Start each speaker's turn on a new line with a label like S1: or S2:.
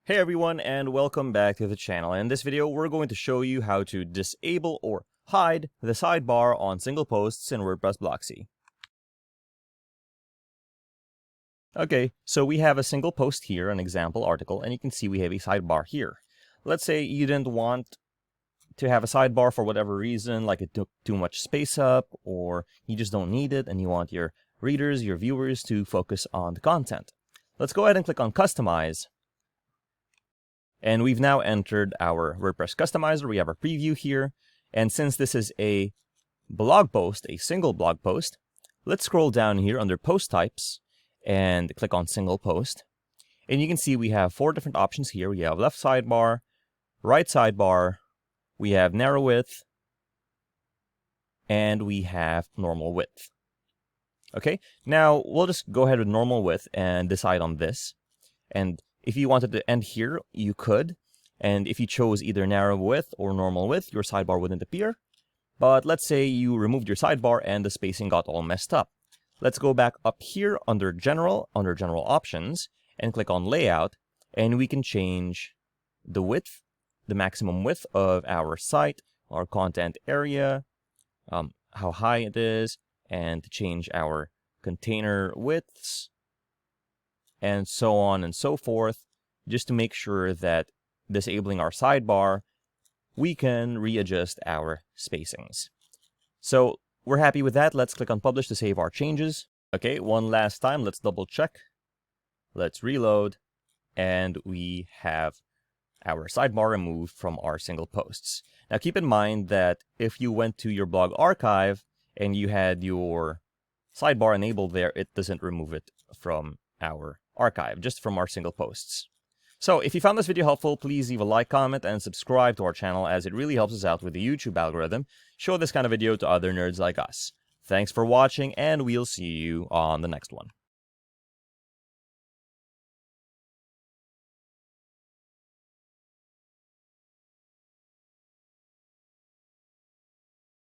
S1: Hey everyone, and welcome back to the channel. In this video, we're going to show you how to disable or hide the sidebar on single posts in WordPress blocksy. Okay, so we have a single post here, an example article, and you can see we have a sidebar here. Let's say you didn't want to have a sidebar for whatever reason, like it took too much space up, or you just don't need it and you want your readers, your viewers to focus on the content. Let's go ahead and click on Customize. And we've now entered our WordPress customizer. We have our preview here. And since this is a blog post, a single blog post, let's scroll down here under post types and click on single post. And you can see we have 4 different options here. We have left sidebar, right sidebar, we have narrow width, and we have normal width. Okay, now we'll just go ahead with normal width and decide on this. And if you wanted to end here, you could. And if you chose either narrow width or normal width, your sidebar wouldn't appear. But let's say you removed your sidebar and the spacing got all messed up. Let's go back up here under General Options, and click on Layout, and we can change the width, the maximum width of our site, our content area, how high it is, and to change our container widths, and so on and so forth, just to make sure that disabling our sidebar, we can readjust our spacings. So we're happy with that. Let's click on Publish to save our changes. Okay, one last time, let's double check. Let's reload, and we have our sidebar removed from our single posts. Now keep in mind that if you went to your blog archive and you had your sidebar enabled there, it doesn't remove it from our archive, just from our single posts. So if you found this video helpful, please leave a like, comment, and subscribe to our channel, as it really helps us out with the YouTube algorithm. Show this kind of video to other nerds like us. Thanks for watching, and we'll see you on the next one.